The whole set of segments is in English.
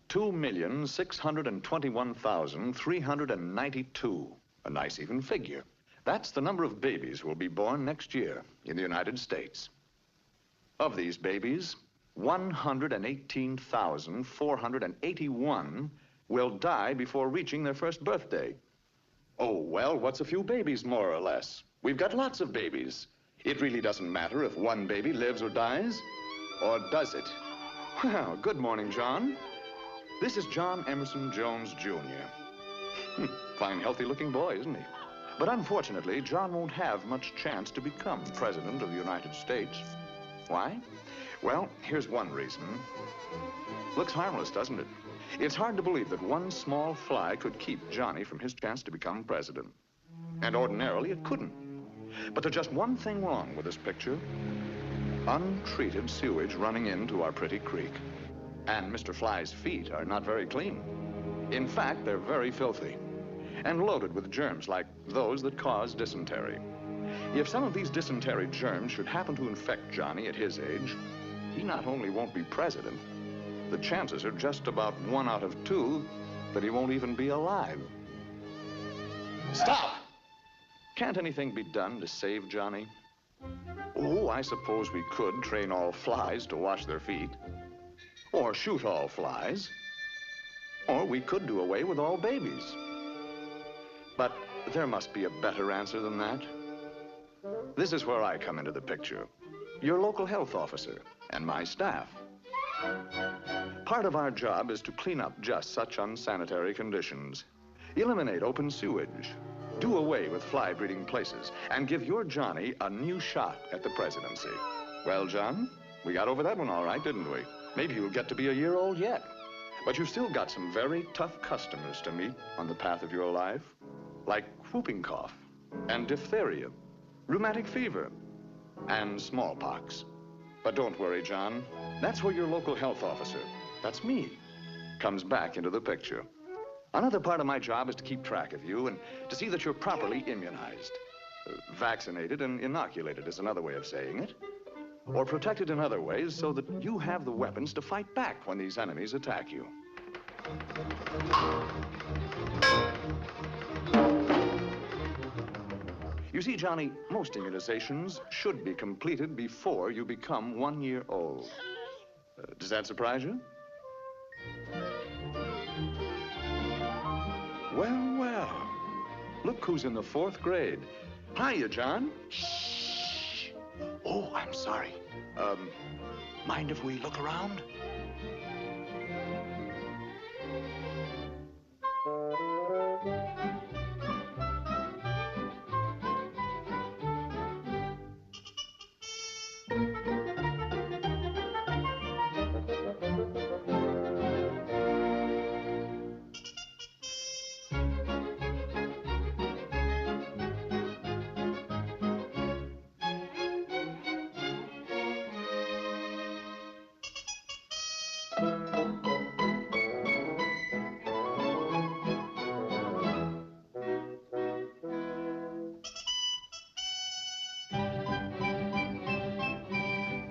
2,621,392. A nice even figure. That's the number of babies who will be born next year in the United States. Of these babies, 118,481 will die before reaching their first birthday. Oh, well, what's a few babies, more or less? We've got lots of babies. It really doesn't matter if one baby lives or dies, or does it? Well, good morning, John. This is John Emerson Jones, Jr. Fine, healthy-looking boy, isn't he? But unfortunately, John won't have much chance to become President of the United States. Why? Well, here's one reason. Looks harmless, doesn't it? It's hard to believe that one small fly could keep Johnny from his chance to become president. And ordinarily, it couldn't. But there's just one thing wrong with this picture. Untreated sewage running into our pretty creek. And Mr. Fly's feet are not very clean. In fact, they're very filthy and loaded with germs like those that cause dysentery. If some of these dysentery germs should happen to infect Johnny at his age, he not only won't be president, the chances are just about 1 out of 2 that he won't even be alive. Stop! Can't anything be done to save Johnny? Oh, I suppose we could train all flies to wash their feet. Or shoot all flies. Or we could do away with all babies. But there must be a better answer than that. This is where I come into the picture. Your local health officer and my staff. Part of our job is to clean up just such unsanitary conditions, eliminate open sewage, do away with fly-breeding places, and give your Johnny a new shot at the presidency. Well, John, we got over that one all right, didn't we? Maybe you'll get to be a year old yet. But you've still got some very tough customers to meet on the path of your life, like whooping cough and diphtheria, rheumatic fever, and smallpox. But don't worry, John. That's where your local health officer, that's me, comes back into the picture. Another part of my job is to keep track of you and to see that you're properly immunized. Vaccinated and inoculated is another way of saying it. Or protected in other ways so that you have the weapons to fight back when these enemies attack you. You see, Johnny, most immunizations should be completed before you become 1 year old. Does that surprise you? Well, well. Look who's in the 4th grade. Hiya, John. Shh. Oh, I'm sorry. Mind if we look around?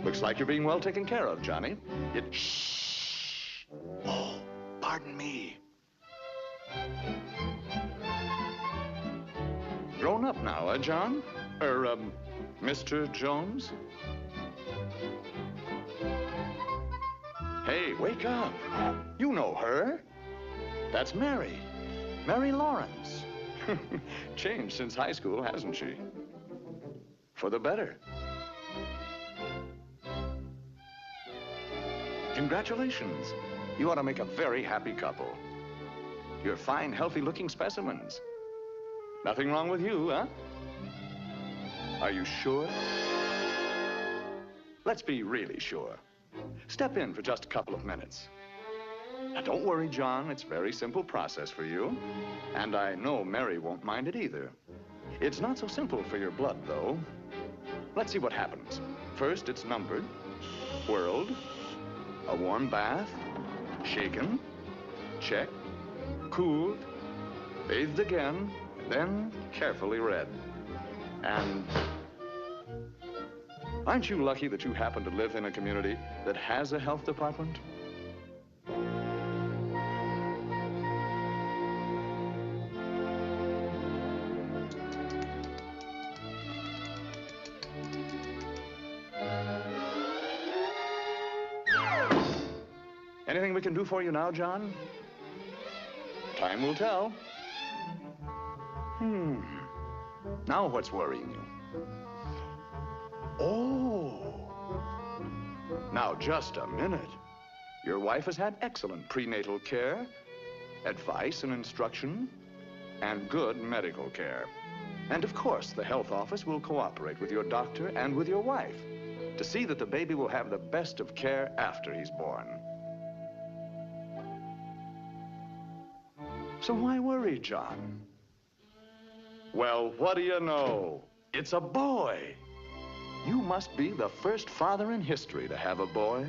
Looks like you're being well taken care of, Johnny. Shh. Oh, pardon me. Grown up now, John? Mr. Jones? Hey, wake up. You know her. That's Mary. Mary Lawrence. Changed since high school, hasn't she? For the better. Congratulations. You ought to make a very happy couple. You're fine, healthy-looking specimens. Nothing wrong with you, huh? Are you sure? Let's be really sure. Step in for just a couple of minutes. Now, don't worry, John. It's a very simple process for you. And I know Mary won't mind it either. It's not so simple for your blood, though. Let's see what happens. First, it's numbered, whirled, a warm bath, shaken, checked, cooled, bathed again, then carefully read. And aren't you lucky that you happen to live in a community that has a health department? Anything we can do for you now, John? Time will tell. Now what's worrying you? Oh. Now, just a minute. Your wife has had excellent prenatal care, advice and instruction, and good medical care. And of course, the health office will cooperate with your doctor and with your wife to see that the baby will have the best of care after he's born. So why worry, John? Well, what do you know? It's a boy. You must be the first father in history to have a boy.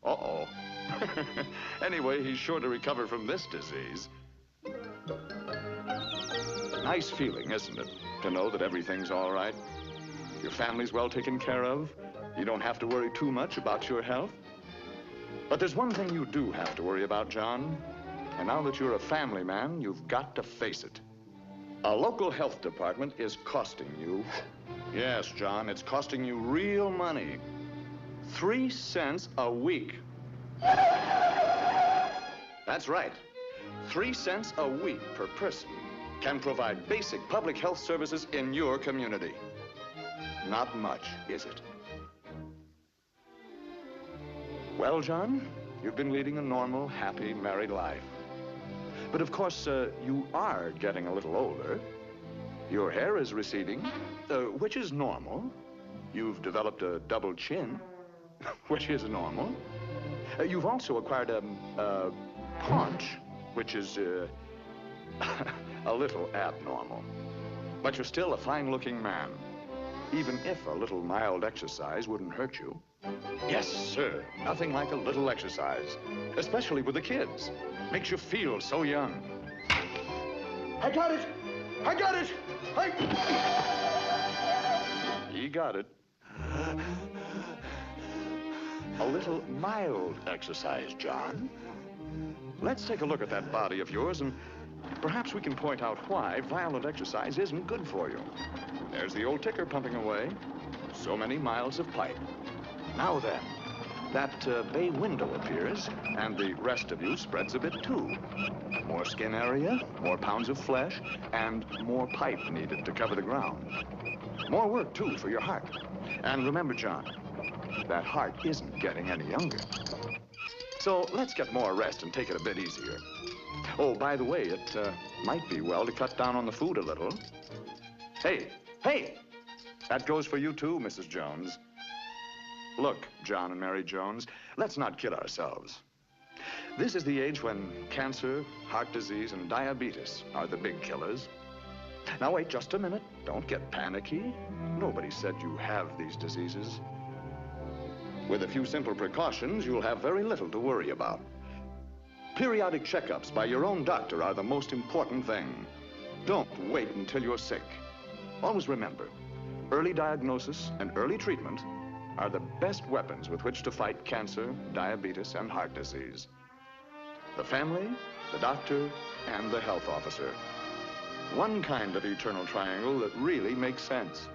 Uh-oh. Anyway, he's sure to recover from this disease. Nice feeling, isn't it, to know that everything's all right? Your family's well taken care of. You don't have to worry too much about your health. But there's one thing you do have to worry about, John. And now that you're a family man, you've got to face it. A local health department is costing you. Yes, John, it's costing you real money. 3 cents a week. That's right. 3 cents a week per person can provide basic public health services in your community. Not much, is it? Well, John, you've been leading a normal, happy, married life. But of course, you are getting a little older. Your hair is receding, which is normal. You've developed a double chin, which is normal. You've also acquired a paunch, which is a little abnormal. But you're still a fine-looking man, even if a little mild exercise wouldn't hurt you. Yes, sir. Nothing like a little exercise, especially with the kids. Makes you feel so young. I got it! I got it! He got it. A little mild exercise, John. Let's take a look at that body of yours, and perhaps we can point out why violent exercise isn't good for you. There's the old ticker pumping away. So many miles of pipe. Now then, that bay window appears, and the rest of you spreads a bit too. More skin area, more pounds of flesh, and more pipe needed to cover the ground. More work, too, for your heart. And remember, John, that heart isn't getting any younger. So let's get more rest and take it a bit easier. Oh, by the way, it might be well to cut down on the food a little. Hey! That goes for you, too, Mrs. Jones. Look, John and Mary Jones, let's not kid ourselves. This is the age when cancer, heart disease, and diabetes are the big killers. Now, wait just a minute. Don't get panicky. Nobody said you have these diseases. With a few simple precautions, you'll have very little to worry about. Periodic checkups by your own doctor are the most important thing. Don't wait until you're sick. Always remember, early diagnosis and early treatment are the best weapons with which to fight cancer, diabetes, and heart disease. The family, the doctor, and the health officer. One kind of eternal triangle that really makes sense.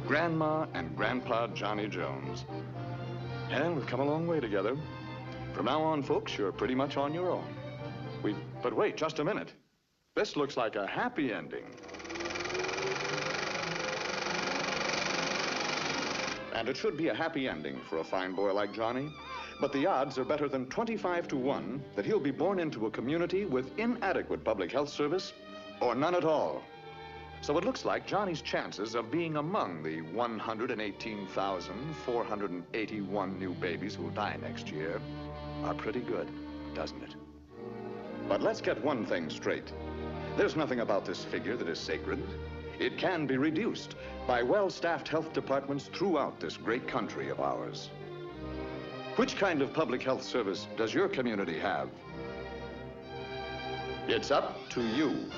Grandma and Grandpa Johnny Jones. And we've come a long way together. From now on, folks, you're pretty much on your own. But wait, just a minute. This looks like a happy ending. And it should be a happy ending for a fine boy like Johnny. But the odds are better than 25 to 1 that he'll be born into a community with inadequate public health service or none at all. So it looks like Johnny's chances of being among the 118,481 new babies who'll die next year are pretty good, doesn't it? But let's get one thing straight. There's nothing about this figure that is sacred. It can be reduced by well-staffed health departments throughout this great country of ours. Which kind of public health service does your community have? It's up to you.